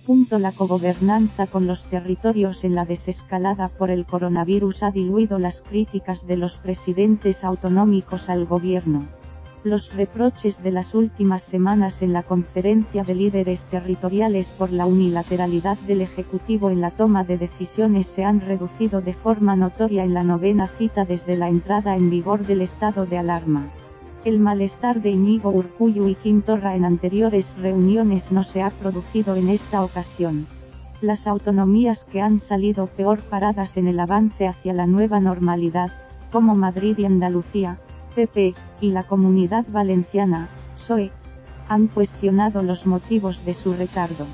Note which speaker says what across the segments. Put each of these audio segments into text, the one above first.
Speaker 1: La cogobernanza con los territorios en la desescalada por el coronavirus ha diluido las críticas de los presidentes autonómicos al gobierno. Los reproches de las últimas semanas en la conferencia de líderes territoriales por la unilateralidad del Ejecutivo en la toma de decisiones se han reducido de forma notoria en la 9ª cita desde la entrada en vigor del estado de alarma. El malestar de Íñigo Urkullu y Quim Torra en anteriores reuniones no se ha producido en esta ocasión. Las autonomías que han salido peor paradas en el avance hacia la nueva normalidad, como Madrid y Andalucía, PP, y la Comunidad Valenciana, PSOE, han cuestionado los motivos de su retardo.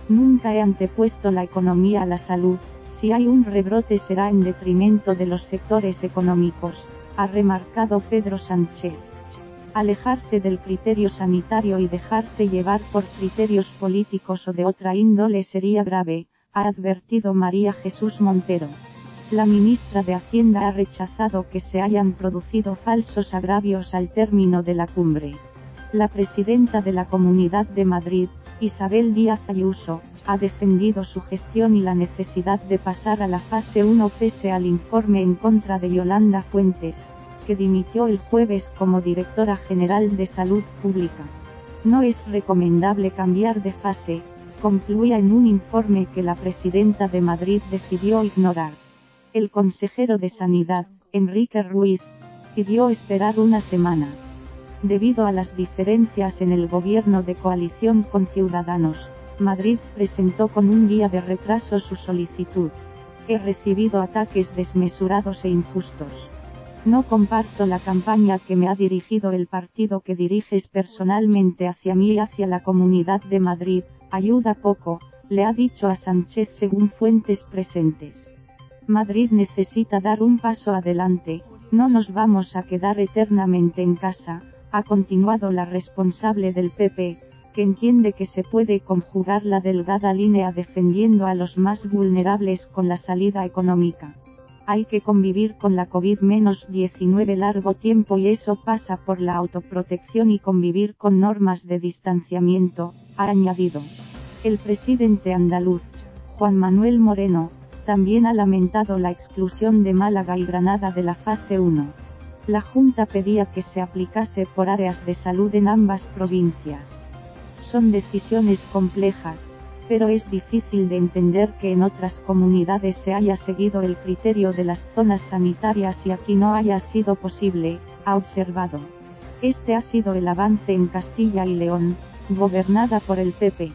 Speaker 1: Nunca he antepuesto la economía a la salud, si hay un rebrote será en detrimento de los sectores económicos, ha remarcado Pedro Sánchez. Alejarse del criterio sanitario y dejarse llevar por criterios políticos o de otra índole sería grave, ha advertido María Jesús Montero. La ministra de Hacienda ha rechazado que se hayan producido falsos agravios al término de la cumbre. La presidenta de la Comunidad de Madrid, Isabel Díaz Ayuso, ha defendido su gestión y la necesidad de pasar a la fase 1 pese al informe en contra de Yolanda Fuentes, que dimitió el jueves como directora general de Salud Pública. No es recomendable cambiar de fase, concluía en un informe que la presidenta de Madrid decidió ignorar. El consejero de Sanidad, Enrique Ruiz, pidió esperar una semana. Debido a las diferencias en el gobierno de coalición con Ciudadanos, Madrid presentó con un día de retraso su solicitud. He recibido ataques desmesurados e injustos. No comparto la campaña que me ha dirigido el partido que diriges personalmente hacia mí y hacia la Comunidad de Madrid, ayuda poco, le ha dicho a Sánchez según fuentes presentes. Madrid necesita dar un paso adelante, no nos vamos a quedar eternamente en casa, ha continuado la responsable del PP, que entiende que se puede conjugar la delgada línea defendiendo a los más vulnerables con la salida económica. Hay que convivir con la COVID-19 largo tiempo y eso pasa por la autoprotección y convivir con normas de distanciamiento, ha añadido. El presidente andaluz, Juan Manuel Moreno, también ha lamentado la exclusión de Málaga y Granada de la fase 1. La Junta pedía que se aplicase por áreas de salud en ambas provincias. Son decisiones complejas, pero es difícil de entender que en otras comunidades se haya seguido el criterio de las zonas sanitarias y aquí no haya sido posible, ha observado. Este ha sido el avance en Castilla y León, gobernada por el PP.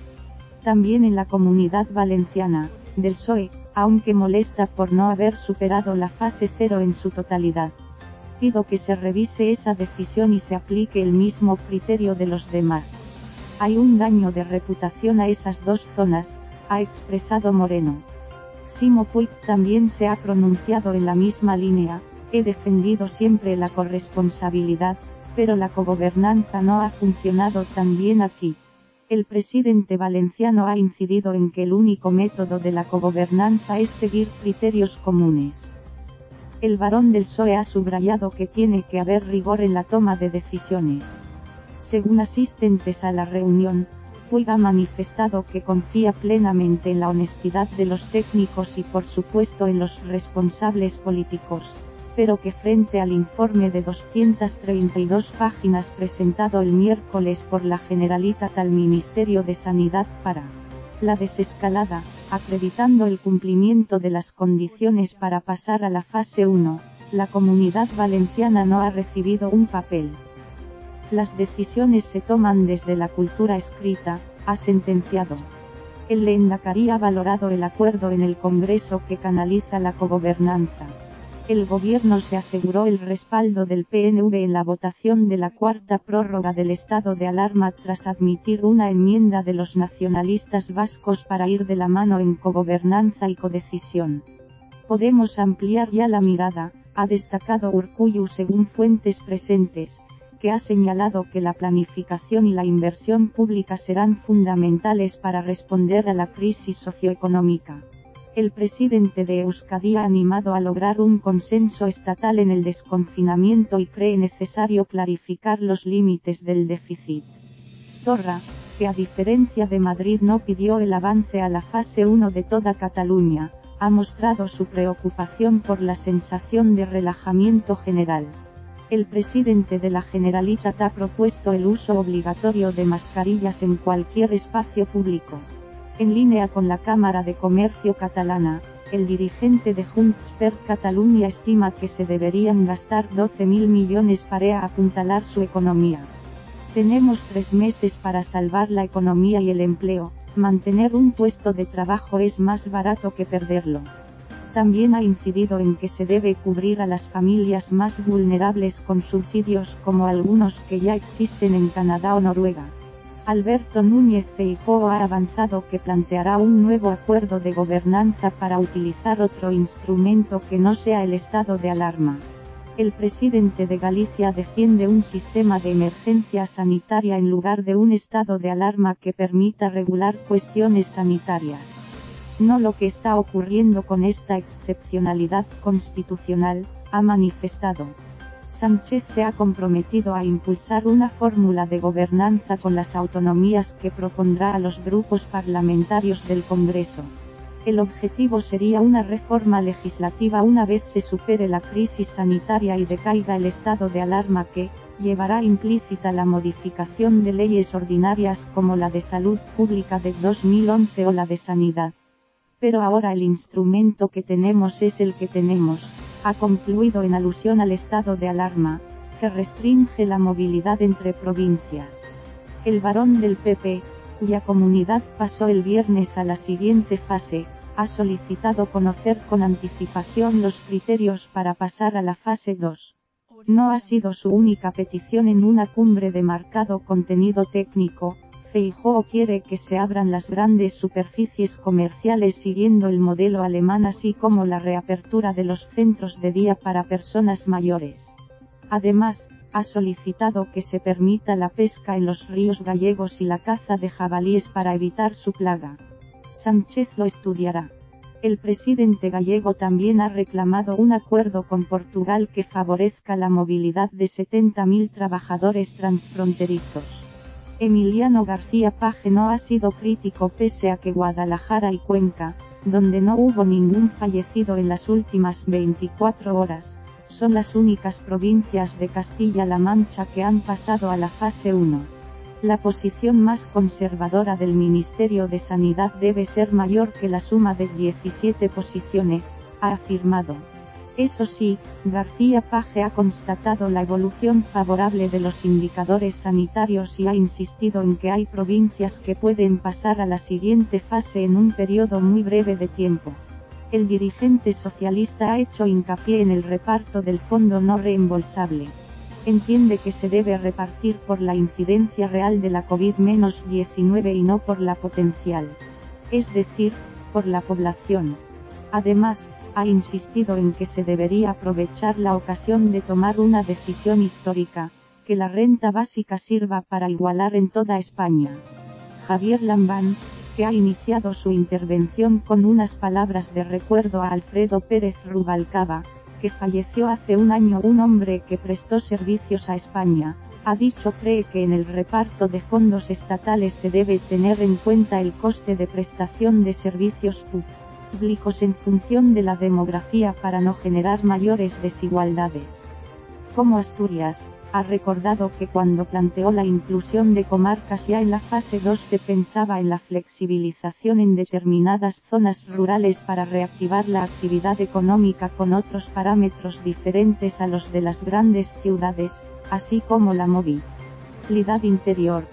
Speaker 1: También en la Comunidad Valenciana, del PSOE, aunque molesta por no haber superado la fase 0 en su totalidad. Pido que se revise esa decisión y se aplique el mismo criterio de los demás. Hay un daño de reputación a esas dos zonas, ha expresado Moreno. Ximo Puig también se ha pronunciado en la misma línea, he defendido siempre la corresponsabilidad, pero la cogobernanza no ha funcionado tan bien aquí. El presidente valenciano ha incidido en que el único método de la cogobernanza es seguir criterios comunes. El varón del PSOE ha subrayado que tiene que haber rigor en la toma de decisiones. Según asistentes a la reunión, Puig ha manifestado que confía plenamente en la honestidad de los técnicos y por supuesto en los responsables políticos, pero que frente al informe de 232 páginas presentado el miércoles por la Generalitat al Ministerio de Sanidad para la desescalada, acreditando el cumplimiento de las condiciones para pasar a la fase 1, la Comunidad Valenciana no ha recibido un papel. Las decisiones se toman desde la cultura escrita, ha sentenciado. El Lehendakari ha valorado el acuerdo en el Congreso que canaliza la cogobernanza. El gobierno se aseguró el respaldo del PNV en la votación de la cuarta prórroga del estado de alarma tras admitir una enmienda de los nacionalistas vascos para ir de la mano en cogobernanza y codecisión. Podemos ampliar ya la mirada, ha destacado Urkullu según fuentes presentes, que ha señalado que la planificación y la inversión pública serán fundamentales para responder a la crisis socioeconómica. El presidente de Euskadi ha animado a lograr un consenso estatal en el desconfinamiento y cree necesario clarificar los límites del déficit. Torra, que a diferencia de Madrid no pidió el avance a la fase 1 de toda Cataluña, ha mostrado su preocupación por la sensación de relajamiento general. El presidente de la Generalitat ha propuesto el uso obligatorio de mascarillas en cualquier espacio público. En línea con la Cámara de Comercio catalana, el dirigente de Junts per Catalunya estima que se deberían gastar 12.000 millones para apuntalar su economía. Tenemos 3 meses para salvar la economía y el empleo, mantener un puesto de trabajo es más barato que perderlo. También ha incidido en que se debe cubrir a las familias más vulnerables con subsidios como algunos que ya existen en Canadá o Noruega. Alberto Núñez Feijóo ha avanzado que planteará un nuevo acuerdo de gobernanza para utilizar otro instrumento que no sea el estado de alarma. El presidente de Galicia defiende un sistema de emergencia sanitaria en lugar de un estado de alarma que permita regular cuestiones sanitarias. No lo que está ocurriendo con esta excepcionalidad constitucional, ha manifestado. Sánchez se ha comprometido a impulsar una fórmula de gobernanza con las autonomías que propondrá a los grupos parlamentarios del Congreso. El objetivo sería una reforma legislativa una vez se supere la crisis sanitaria y decaiga el estado de alarma que, llevará implícita la modificación de leyes ordinarias como la de Salud Pública de 2011 o la de Sanidad. Pero ahora el instrumento que tenemos es el que tenemos, ha concluido en alusión al estado de alarma, que restringe la movilidad entre provincias. El varón del PP, cuya comunidad pasó el viernes a la siguiente fase, ha solicitado conocer con anticipación los criterios para pasar a la fase 2. No ha sido su única petición en una cumbre de marcado contenido técnico. Feijóo quiere que se abran las grandes superficies comerciales siguiendo el modelo alemán así como la reapertura de los centros de día para personas mayores. Además, ha solicitado que se permita la pesca en los ríos gallegos y la caza de jabalíes para evitar su plaga. Sánchez lo estudiará. El presidente gallego también ha reclamado un acuerdo con Portugal que favorezca la movilidad de 70.000 trabajadores transfronterizos. Emiliano García Paje no ha sido crítico pese a que Guadalajara y Cuenca, donde no hubo ningún fallecido en las últimas 24 horas, son las únicas provincias de Castilla-La Mancha que han pasado a la fase 1. La posición más conservadora del Ministerio de Sanidad debe ser mayor que la suma de 17 posiciones, ha afirmado. Eso sí, García Paje ha constatado la evolución favorable de los indicadores sanitarios y ha insistido en que hay provincias que pueden pasar a la siguiente fase en un periodo muy breve de tiempo. El dirigente socialista ha hecho hincapié en el reparto del fondo no reembolsable. Entiende que se debe repartir por la incidencia real de la COVID-19 y no por la potencial. Es decir, por la población. Además, ha insistido en que se debería aprovechar la ocasión de tomar una decisión histórica, que la renta básica sirva para igualar en toda España. Javier Lambán, que ha iniciado su intervención con unas palabras de recuerdo a Alfredo Pérez Rubalcaba, que falleció hace un año, un hombre que prestó servicios a España, ha dicho cree que en el reparto de fondos estatales se debe tener en cuenta el coste de prestación de servicios públicos en función de la demografía para no generar mayores desigualdades. Como Asturias, ha recordado que cuando planteó la inclusión de comarcas ya en la fase 2 se pensaba en la flexibilización en determinadas zonas rurales para reactivar la actividad económica con otros parámetros diferentes a los de las grandes ciudades, así como la movilidad interior.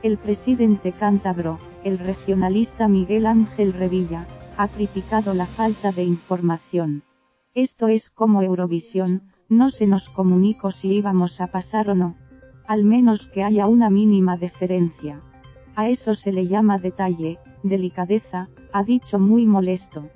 Speaker 1: El presidente cántabro, el regionalista Miguel Ángel Revilla, ha criticado la falta de información. Esto es como Eurovisión. No se nos comunicó si íbamos a pasar o no. Al menos que haya una mínima deferencia. A eso se le llama detalle, delicadeza, ha dicho muy molesto.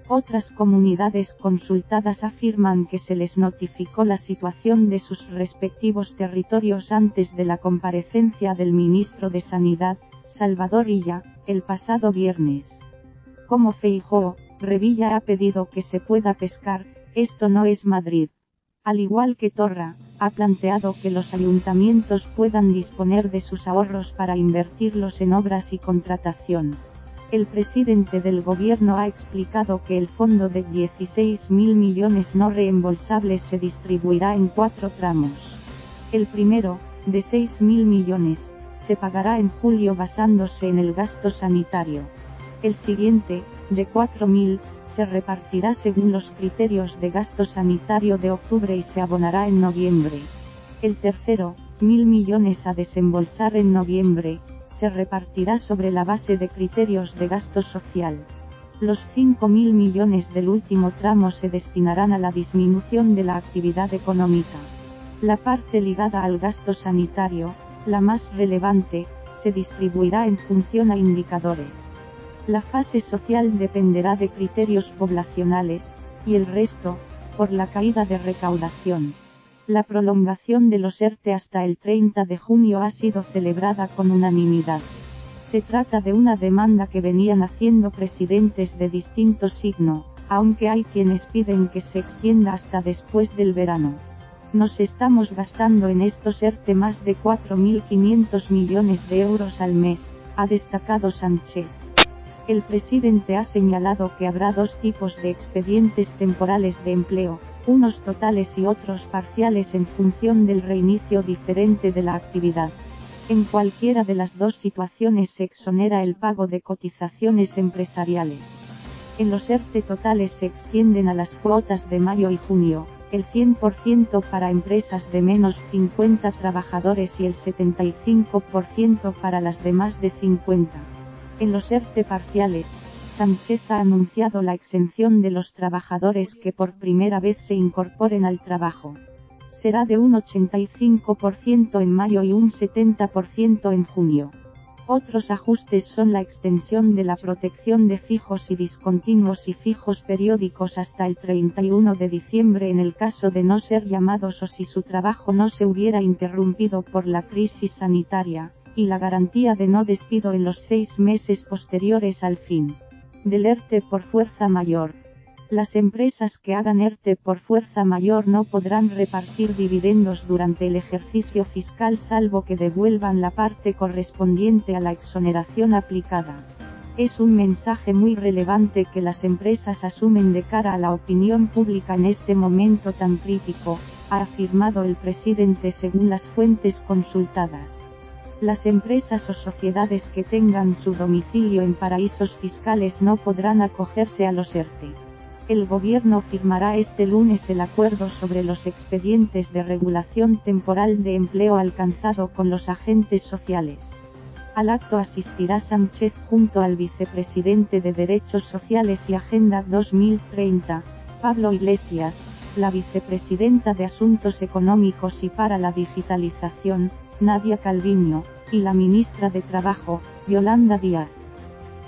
Speaker 1: Otras comunidades consultadas afirman que se les notificó la situación de sus respectivos territorios antes de la comparecencia del ministro de Sanidad, Salvador Illa, el pasado viernes. Como Feijóo, Revilla ha pedido que se pueda pescar, esto no es Madrid. Al igual que Torra, ha planteado que los ayuntamientos puedan disponer de sus ahorros para invertirlos en obras y contratación. El presidente del gobierno ha explicado que el fondo de 16.000 millones no reembolsables se distribuirá en 4 tramos. El primero, de 6.000 millones, se pagará en julio basándose en el gasto sanitario. El siguiente, de 4.000, se repartirá según los criterios de gasto sanitario de octubre y se abonará en noviembre. El tercero, 1.000 millones a desembolsar en noviembre, se repartirá sobre la base de criterios de gasto social. Los 5.000 millones del último tramo se destinarán a la disminución de la actividad económica. La parte ligada al gasto sanitario, la más relevante, se distribuirá en función a indicadores. La fase social dependerá de criterios poblacionales, y el resto, por la caída de recaudación. La prolongación de los ERTE hasta el 30 de junio ha sido celebrada con unanimidad. Se trata de una demanda que venían haciendo presidentes de distinto signo, aunque hay quienes piden que se extienda hasta después del verano. Nos estamos gastando en estos ERTE más de 4.500 millones de euros al mes, ha destacado Sánchez. El presidente ha señalado que habrá 2 tipos de expedientes temporales de empleo, unos totales y otros parciales en función del reinicio diferente de la actividad. En cualquiera de las 2 situaciones se exonera el pago de cotizaciones empresariales. En los ERTE totales se extienden a las cuotas de mayo y junio, el 100% para empresas de menos 50 trabajadores y el 75% para las de más de 50. En los ERTE parciales, Sánchez ha anunciado la exención de los trabajadores que por primera vez se incorporen al trabajo. Será de un 85% en mayo y un 70% en junio. Otros ajustes son la extensión de la protección de fijos y discontinuos y fijos periódicos hasta el 31 de diciembre en el caso de no ser llamados o si su trabajo no se hubiera interrumpido por la crisis sanitaria, y la garantía de no despido en los 6 meses posteriores al fin del ERTE por fuerza mayor. Las empresas que hagan ERTE por fuerza mayor no podrán repartir dividendos durante el ejercicio fiscal salvo que devuelvan la parte correspondiente a la exoneración aplicada. Es un mensaje muy relevante que las empresas asumen de cara a la opinión pública en este momento tan crítico, ha afirmado el presidente según las fuentes consultadas. Las empresas o sociedades que tengan su domicilio en paraísos fiscales no podrán acogerse a los ERTE. El gobierno firmará este lunes el acuerdo sobre los expedientes de regulación temporal de empleo alcanzado con los agentes sociales. Al acto asistirá Sánchez junto al vicepresidente de Derechos Sociales y Agenda 2030, Pablo Iglesias, la vicepresidenta de Asuntos Económicos y para la Digitalización, Nadia Calviño, y la ministra de Trabajo, Yolanda Díaz.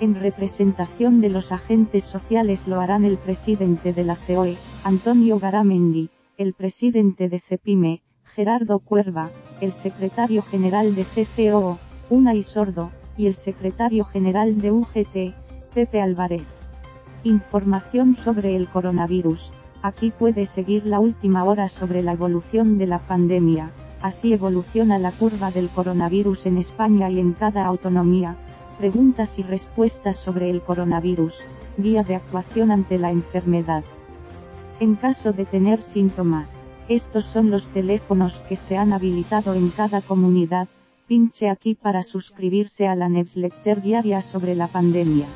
Speaker 1: En representación de los agentes sociales lo harán el presidente de la COE, Antonio Garamendi, el presidente de CEPIME, Gerardo Cuerva, el secretario general de CCO, Unai Sordo, y el secretario general de UGT, Pepe Álvarez. Información sobre el coronavirus. Aquí puede seguir la última hora sobre la evolución de la pandemia. Así evoluciona la curva del coronavirus en España y en cada autonomía. Preguntas y respuestas sobre el coronavirus, guía de actuación ante la enfermedad. En caso de tener síntomas, estos son los teléfonos que se han habilitado en cada comunidad. Pinche aquí para suscribirse a la newsletter diaria sobre la pandemia.